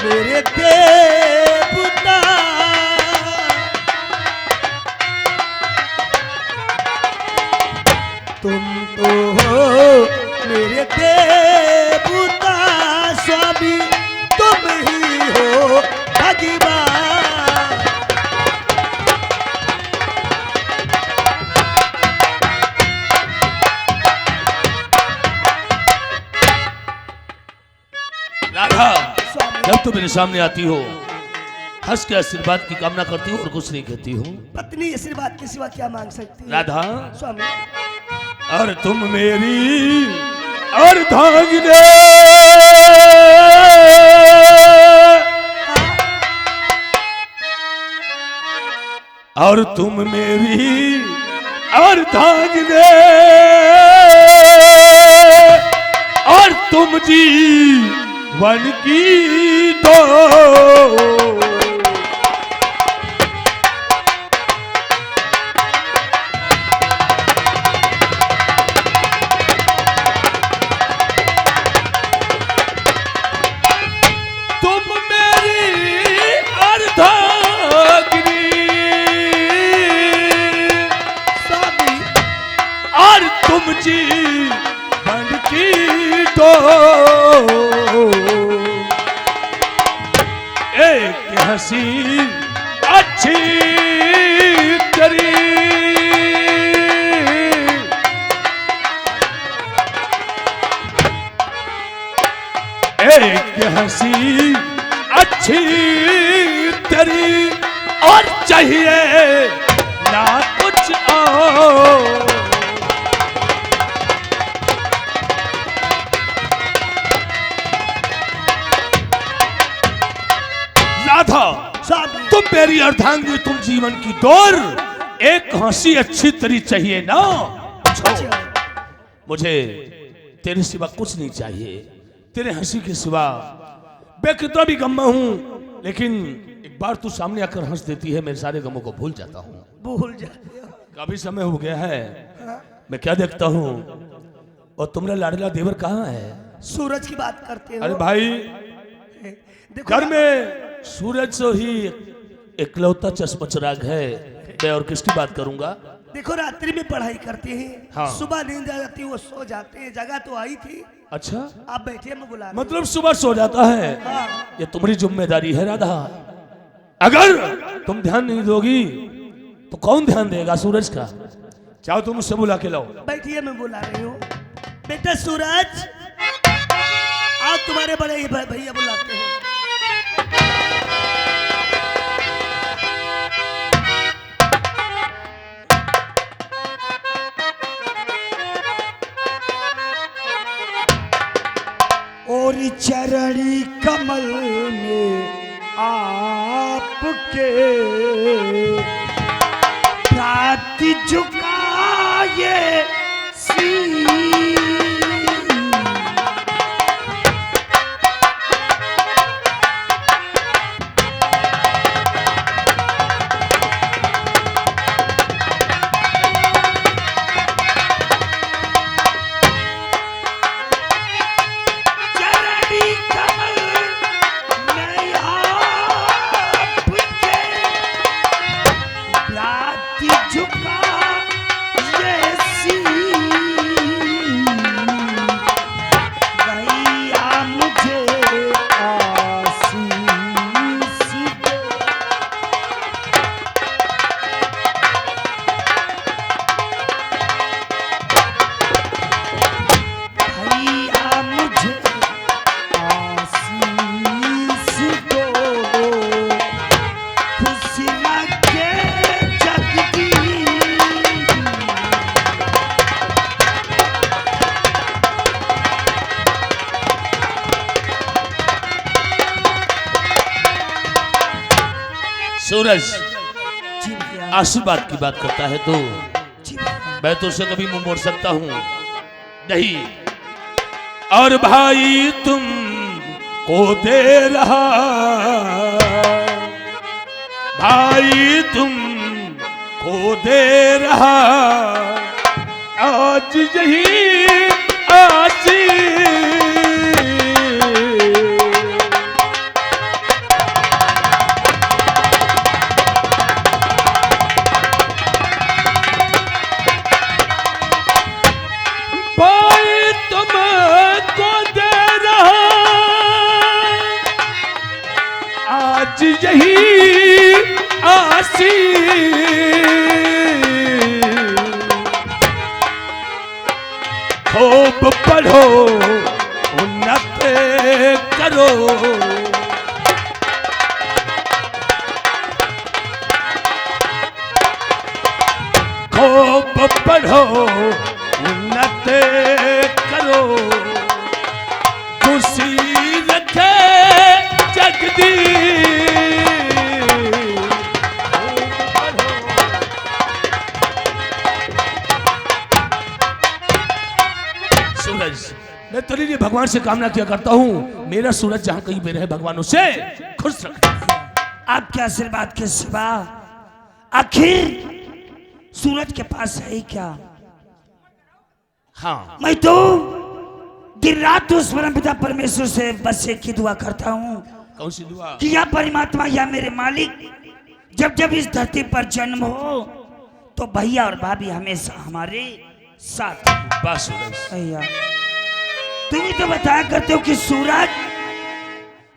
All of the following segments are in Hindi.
मेरे देवता, तुम तो हो मेरे देवता, स्वामी तुम ही हो भगवान। राधा, जब तुम मेरे सामने आती हो, हंस के आशीर्वाद की कामना करती हो और कुछ नहीं कहती हो। पत्नी आशीर्वाद के सिवा क्या मांग सकती है? राधा, स्वामी, और तुम मेरी अर्धांगिनी, और तुम मेरी अर्धांगिनी, और तुम जीवन की दो। जीवन की दो, एक हंसी अच्छी तेरी, एक हंसी अच्छी तेरी, और चाहिए ना कुछ और। तुम मेरी अर्धांगिनी, तुम जीवन की डोर, एक हंसी अच्छी तेरी चाहिए ना। मुझे तेरे सिवा कुछ नहीं चाहिए, तेरे हंसी के सिवा मैं कितना भी गम में हूं, लेकिन एक बार तू सामने आकर हंस देती है, मेरे सारे गमों को भूल जाता हूँ। भूल जाते हो? काफी समय हो गया है, मैं क्या देखता हूँ, और तुम्हारा लाडला देवर कहाँ है? सूरज की बात करते हो? अरे भाई, घर में सूरज से ही इकलौता चश्मचराग है, मैं और किसकी बात करूंगा? देखो, रात्रि में पढ़ाई करते हैं, हाँ। सुबह नींद आ जाती है, वो सो जाते हैं। जगह तो आई थी। अच्छा, आप बैठे, मैं बुला रहा हूं। मतलब सुबह सो जाता है? हाँ। ये तुम्हारी जिम्मेदारी है राधा, अगर तुम ध्यान नहीं दोगी तो कौन ध्यान देगा सूरज का? चाहो तुम मुझसे बुला के लाओ। बैठिए, मैं बुला रही हूँ। बेटा सूरज, आज तुम्हारे बड़े ही भैया बुलाते हैं। और चरणी कमल में आपके छाती झुकाए सूरज आशीर्वाद की बात करता है तो मैं तो उसे कभी मुंह मोड़ सकता हूं नहीं। और भाई तुम को दे रहा, भाई तुम को दे रहा आज यही आशी, आज यही आसी खूब पढ़ो उन्नत करो खूब पढ़ो उन्नत करो खुशी रखे जगदीश सूरज मैं तेरे लिए भगवान से कामना किया करता हूँ मेरा सूरज जहाँ कहीं पे रहे भगवान उसे खुश रखे। आपके आशीर्वाद के सिवा आखिर सूरज के पास है क्या? हाँ मैं तो दिन रात उस परमपिता परमेश्वर से बस एक ही दुआ करता हूँ कौन सी दुआ? कि या परमात्मा या मेरे मालिक जब जब इस धरती पर जन्म हो तो भैया और भाभी हमेशा हमारे साथ हो। बस सूरज भैया तुम ही तो बताया करते हो कि सूरज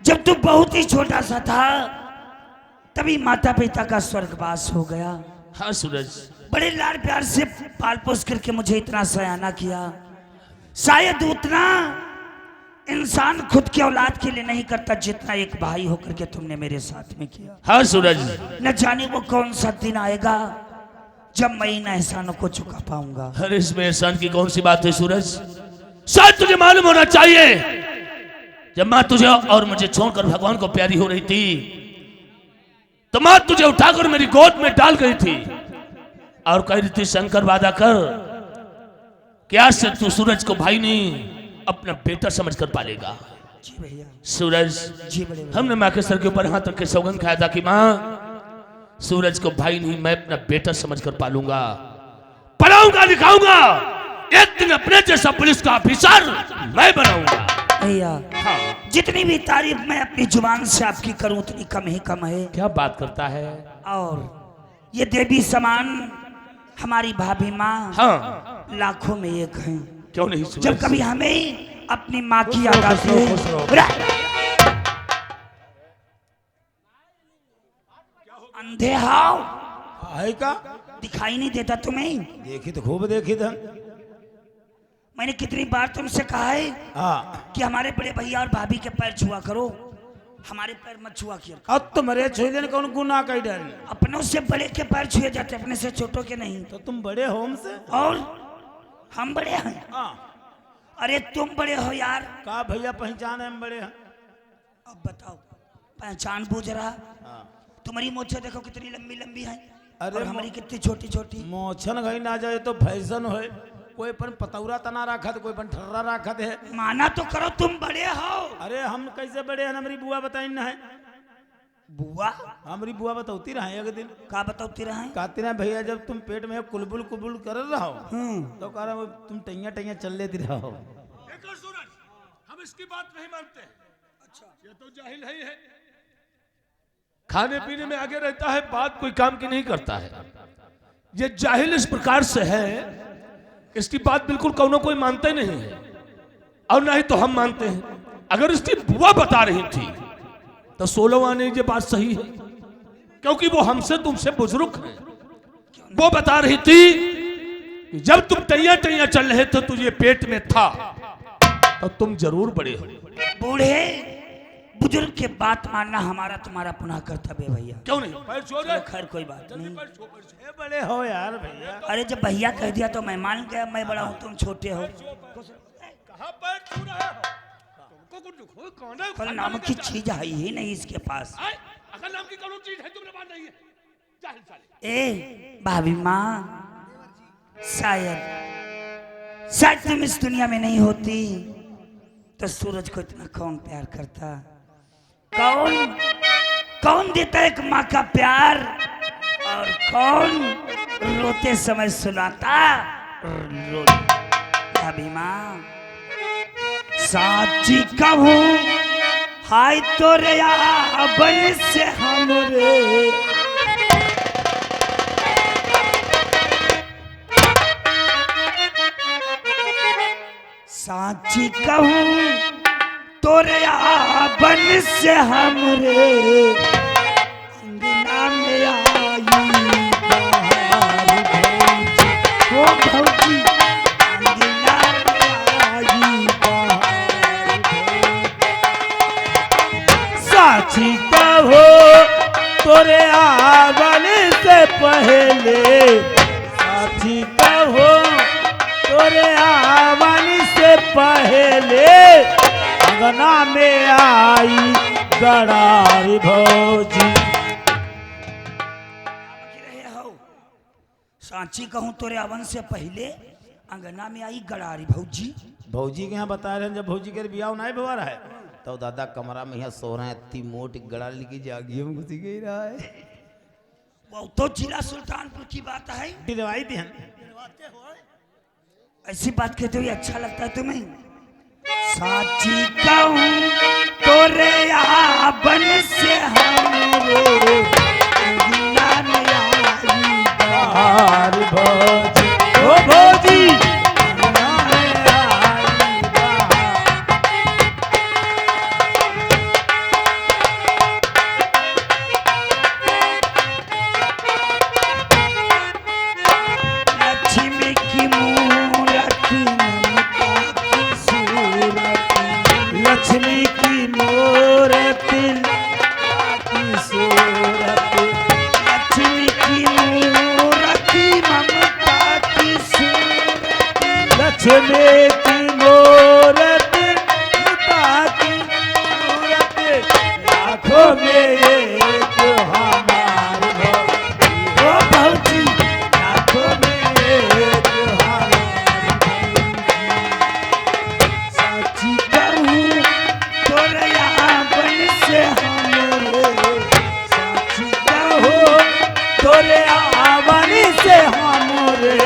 जब तू बहुत ही छोटा सा था तभी माता पिता का स्वर्गवास हो गया। हाँ सूरज बड़े लाड प्यार से पाल पोस करके मुझे इतना सयाना किया। शायद उतना इंसान खुद के औलाद के लिए नहीं करता जितना एक भाई होकर के तुमने मेरे साथ में किया। हाँ सूरज न जाने वो कौन सा दिन आएगा जब मैं इन एहसानों को चुका पाऊंगा। अरे इसमें एहसान की कौन सी बात है सूरज? शायद तुझे मालूम होना चाहिए जब माँ तुझे और मुझे छोड़कर भगवान को प्यारी हो रही थी तो माँ तुझे उठाकर मेरी गोद में डाल गई थी और कह रही थी शंकर वादा कर कि आज से तू सूरज को भाई नहीं अपना बेटा समझ कर पालेगा। जी भैया सूरज जी बड़े भैया। हमने माँ के सर के ऊपर हाथ रख के सौगंध खाया था कि माँ सूरज को भाई नहीं मैं अपना बेटा समझ कर पालूंगा पढ़ाऊंगा लिखाऊंगा एक दिन अपने जैसा पुलिस का ऑफिसर मैं बनाऊंगा। भैया हाँ जितनी भी तारीफ मैं अपनी जुबान से आपकी करूं उतनी कम ही कम है। क्या बात करता है? और ये देवी समान हमारी भाभी माँ हाँ लाखों में एक हैं। क्यों नहीं सूरज? जब कभी हमें अपनी माँ की याद आती है खुश रहो। अंधे हाव है का दिखाई नहीं देता तुम्हें? देखी तो खूब देखी था। मैंने कितनी बार तुमसे कहा है हाँ कि हमारे बड़े भैया और भाभी के पैर छुआ करो, हमारे पैर मत छुआ किया करो। अब तुम्हारे छोले कौन गुनाह कर डर अपनों से बड़े के पैर छुए जाते अपने से छोटों के नहीं। तो तुम बड़े हो हमसे। और हम बड़े हैं? हाँ अरे तुम बड़े हो यार। का भैया पहचान है हम बड़े हैं। अब बताओ पहचान बूझ रहा? हाँ तुम्हारी मोछे देखो कितनी लंबी लंबी है अरे और हमारी कितनी छोटी छोटी। मोछन गई ना जाए तो फैशन हो कोई पन पतौरा तना रखा कोई पन ठर्रा रखा है। माना तो करो तुम बड़े हो। अरे हम कैसे बड़े हैं हमारी बुआ बताई ना है। बुआ हमारी बुआ बताती रहे एक दिन का बताती रहे? कहती ना भैया जब तुम पेट में कुलबुल कुलबुल कर रहो तो कह रहा तुम टैया टैया चल लेती रहो। सूरज हम इसकी बात नहीं मानते। अच्छा ये तो जाहिल है ही है। खाने पीने में आगे रहता है बात कोई काम की नहीं करता है। ये जाहिल इस प्रकार से है इसकी बात बिल्कुल कौनो कोई मानते नहीं है और ना ही तो हम मानते हैं। अगर इसकी बुआ बता रही थी तो 16 आने ये बात सही है क्योंकि वो हमसे तुमसे बुजुर्ग है। वो बता रही थी कि जब तुम टैया टैया चल रहे थे तुझे पेट में था तो तुम जरूर बड़े हो। बूढ़े बुजुर्ग के बात मानना हमारा तुम्हारा पुनः कर्तव्य है भैया। क्यों नहीं? पैर छो चलो खैर कोई बात नहीं। ए बड़े हो यार भैया। अरे जब भैया कह दिया तो मैं मान गया मैं बड़ा हूँ तुम छोटे हो। कहां पैर छू रहे हो? तुमको कुछ कोई कौन है? कल नाम की चीज है ही नहीं इसके पास। अकल नाम की कौन चीज है तुमने बात नहीं है। जाहिल साले। ए भाभी माँ शायद तुम इस दुनिया में नहीं होती तो सूरज को इतना कौन प्यार करता? कौन देता एक माँ का प्यार और कौन रोते समय सुलाता? भाभी माँ साची कहूँ हाय तो रे बन से हमरे साची कहूँ तोरे बन से हमरे साची कहो तोरे आवन से पहले, साची कहो तोरे आवन से पहले अंगना में आई गड़ारी भौजी। सांची कहूँ तोरे आवन से पहले अंगना में आई गड़ारी भौजी। भौजी के यहाँ बता रहे हैं जब भौजी के बियाह नहीं भवा रहा है तो दादा कमरा में यहाँ सो रहे हैं, इतनी मोटी गड़ा लेके जागी में घुसी गई रहा है। वो तो जिला सुल्तानपुर की बात है। दिलवाई दी ऐसी बात कहते हुए अच्छा लगता है तुम्हें? साची कहूँ तोरे आवन से हमरे अंगना में आई गड़ारी भौजी। ओ भौजी अंगना में आई बहार। लक्ष्मी की मूर्ति ममता की सूरत, लक्ष्मी की मूर्ति की सूरत, लक्ष्मी की मूर्ति ममता की सूरत, लक्ष्मी की मूर्ति ममता की सूरत, लाखों में एक हमारी भौजी। ओ भौजी लाखों में एक हमारी भौजी। साची कहूँ तोरे आवन से हमरे, साची कहूँ तोरे आवन से हमरे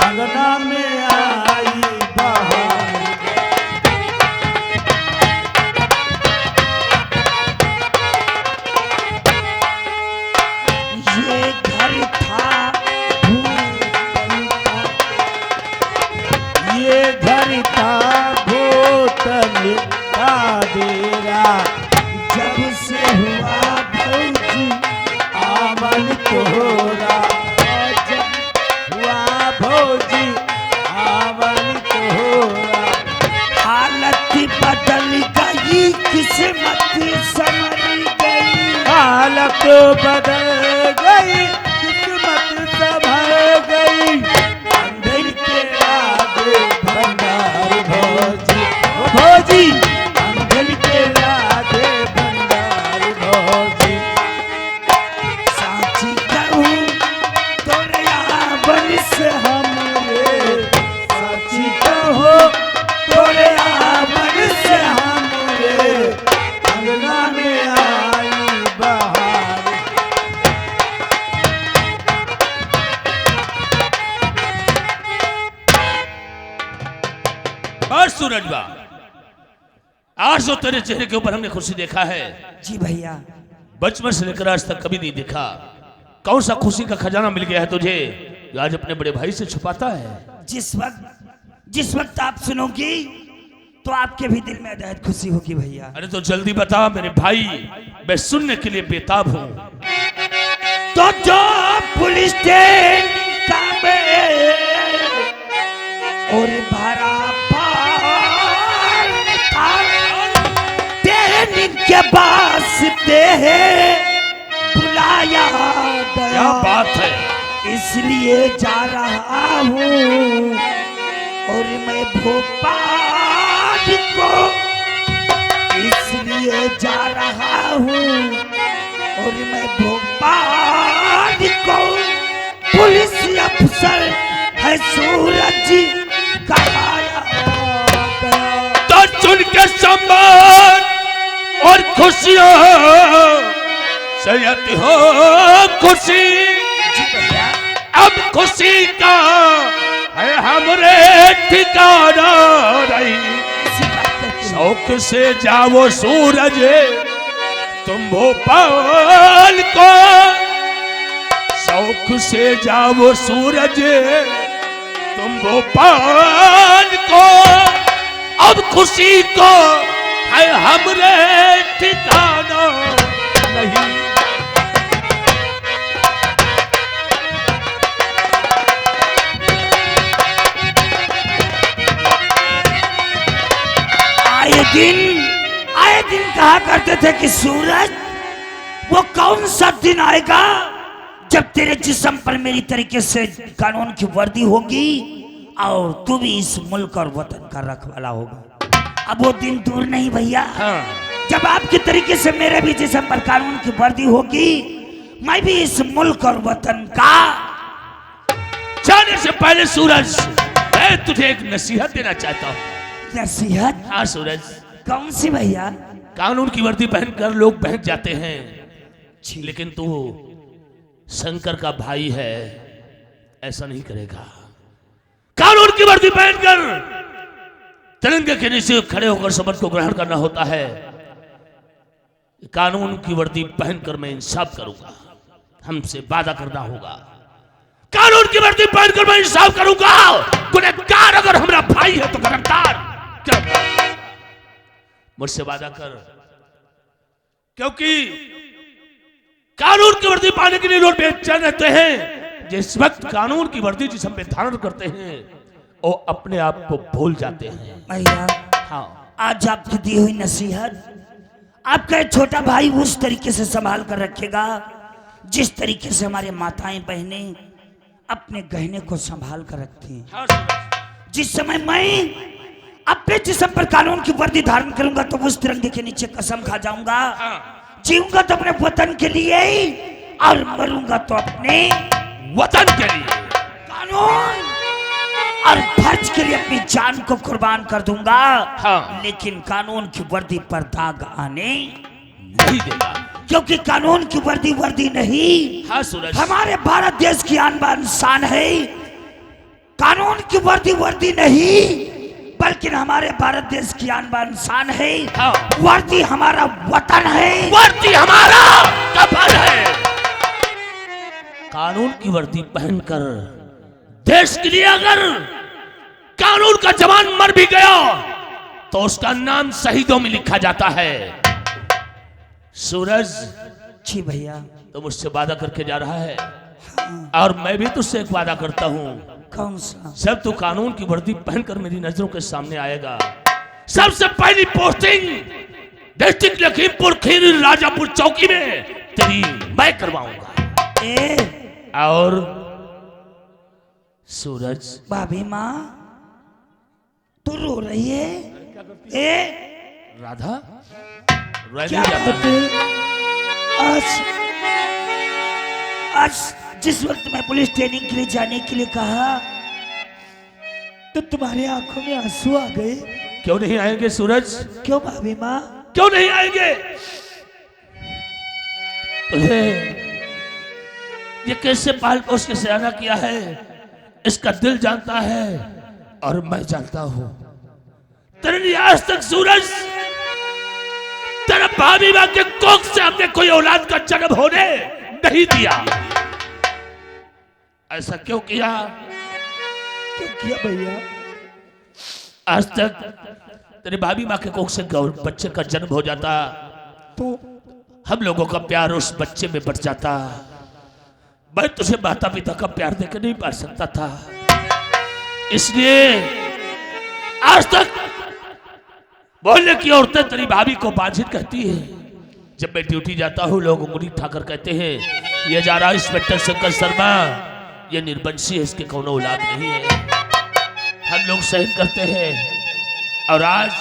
अंगना में आई बहार। ये घर था भूतल का, ये घर था भूतल का डेरा, जब से हुआ भौजी आवन तोरा, जब हुआ भौजी आवन तोरा। हालत बदल गई, किस्मत संवर गई, हालत बदल गई, किस्मत संभल गई, अंधेर के आगे भंडार भौजी। ओ भौजी अंधेर के आगे भंडार भौजी। साची कहूँ तोरे आवन से हमरे, साची कहो तोरे आवन से हमरे अंगना में आई बहार। बस सूरजबा, आज जो तेरे चेहरे के ऊपर हमने खुशी देखा है, जी भैया बचपन से लेकर आज तक कभी नहीं देखा। कौन सा खुशी का खजाना मिल गया है तुझे जो आज अपने बड़े भाई से छुपाता है? जिस वक्त आप सुनोगी तो आपके भी दिल में अदायत खुशी होगी भैया। अरे तो जल्दी बता मेरे भाई, मैं सुनने के लिए बेताब हूँ। तो जो पुलिस स्टेशन का में और भरा पार था, ट्रेन के वास्ते बुलाया क्या गया, बात है? इसलिए जा रहा हूँ और मैं भोपाल को, इसलिए जा रहा हूँ और मैं भोपाल को। पुलिस अफसर है सूरज कहाया गया। तो चुन के सम्मान और खुशियाँ सैयद हो खुशी, अब खुशी का है हमरे ठिकाना रही। शौक से जाओ सूरज तुम भोपाल को, शौक से जाओ सूरज तुम भोपाल को, अब खुशी को है हमरे ठिकाना नहीं। आए दिन कहा करते थे कि सूरज, वो कौन सा दिन आएगा जब तेरे जिस्म पर मेरी तरीके से कानून की वर्दी होगी और तू भी इस मुल्क और वतन का रखवाला होगा। अब वो दिन दूर नहीं भैया। हाँ। जब आपके तरीके से मेरे भी जिस्म पर कानून की वर्दी होगी, मैं भी इस मुल्क और वतन का। जाने से पहले सूरज, मैं तुझे एक नसीहत देना चाहता हूँ। नसीहत? हाँ सूरज। कौन सी भैया? कानून की वर्दी पहनकर लोग बहक जाते हैं, लेकिन तू शंकर का भाई है, ऐसा नहीं करेगा। कानून की वर्दी पहनकर तिरंगे के नीचे खड़े होकर शपथ को ग्रहण करना होता है। कानून की वर्दी पहनकर मैं इंसाफ करूंगा, हमसे वादा करना होगा। कानून की वर्दी पहनकर मैं इंसाफ करूंगा। गुनहगार अगर हमारा भाई है तो गिरफ्तार मुझसे वादा कर, क्योंकि कानून की वर्दी पाने के लिए लोग बेचैन रहते हैं। जिस वक्त कानून की वर्दी जिस हम पे धारण करते हैं, वो अपने आप को भूल जाते हैं। भैया, हाँ, आज आपकी दी हुई नसीहत आपका एक छोटा भाई उस तरीके से संभाल कर रखेगा जिस तरीके से हमारे माताएं बहनें अपने गहने को संभाल कर रखती हैं। हाँ, जिस समय मैं अपने जिस्म पर कानून की वर्दी धारण करूंगा तो उस तिरंगे के नीचे कसम खा जाऊंगा, जीऊंगा तो अपने वतन के लिए ही और मरूंगा तो अपने वतन के लिए। कानून और फर्ज के लिए अपनी जान को कुर्बान कर दूंगा। हाँ। लेकिन कानून की वर्दी पर दाग आने नहीं देगा, क्योंकि कानून की वर्दी वर्दी नहीं, हाँ सूरज, हमारे भारत देश की आन बान शान है। कानून की वर्दी वर्दी नहीं, बल्कि हमारे भारत देश की आन बान शान है। हाँ। वर्दी हमारा वतन है, वर्दी हमारा कफन है। कानून की वर्दी पहनकर देश के लिए अगर कानून का जवान मर भी गया तो उसका नाम शहीदों में लिखा जाता है। सूरज, जी भैया। तो मुझसे वादा करके जा रहा है, और मैं भी तुझसे एक वादा करता हूं। कौन सा? जब तू कानून की वर्दी पहनकर मेरी नजरों के सामने आएगा, सबसे पहली पोस्टिंग डिस्ट्रिक्ट लखीमपुर खीरी राजापुर चौकी में तेरी मैं करवाऊंगा। और सूरज, भाभी माँ तू रो रही है? राधा क्या बात है? आज जिस वक्त मैं पुलिस ट्रेनिंग के लिए जाने के लिए कहा तो तुम्हारी आंखों में आंसू आ गए। क्यों नहीं आएंगे सूरज? क्यों भाभी माँ? क्यों नहीं आएंगे? तुझे ये कैसे पाल पोस के सयाना किया है इसका दिल जानता है और मैं जानता हूं। तेरे लिए आज तक सूरज तेरा भाभी मां के कोख से हमने कोई औलाद का जन्म होने नहीं दिया। ऐसा क्यों किया? क्यों किया भैया? आज तक तेरी भाभी मां के कोख से बच्चे का जन्म हो जाता तो हम लोगों का प्यार उस बच्चे में बढ़ जाता। मैं तुझे माता पिता का प्यार देकर नहीं पा सकता था, इसलिए आज तक बोलने की औरतें तेरी भाभी को बांझित कहती है। जब मैं ड्यूटी जाता हूँ लोग उंगली उठाकर कहते हैं ये जा रहा इंस्पेक्टर शंकर शर्मा, ये निर्वंशी है, इसके कौनो औलाद नहीं है। हम लोग सहन करते हैं, और आज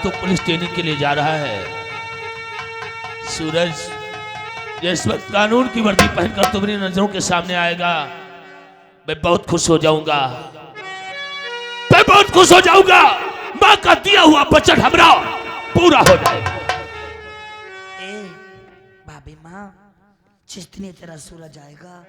तो पुलिस ट्रेनिंग के लिए जा रहा है। सूरज, जिस वक्त कानून की वर्दी पहनकर तुम मेरी नजरों के सामने आएगा, मैं बहुत खुश हो जाऊंगा। मैं बहुत खुश हो जाऊंगा। मां का दिया हुआ वचन हमरा पूरा हो जाएगा। भाभी माँ, जिस दिन तेरा सूरज आएगा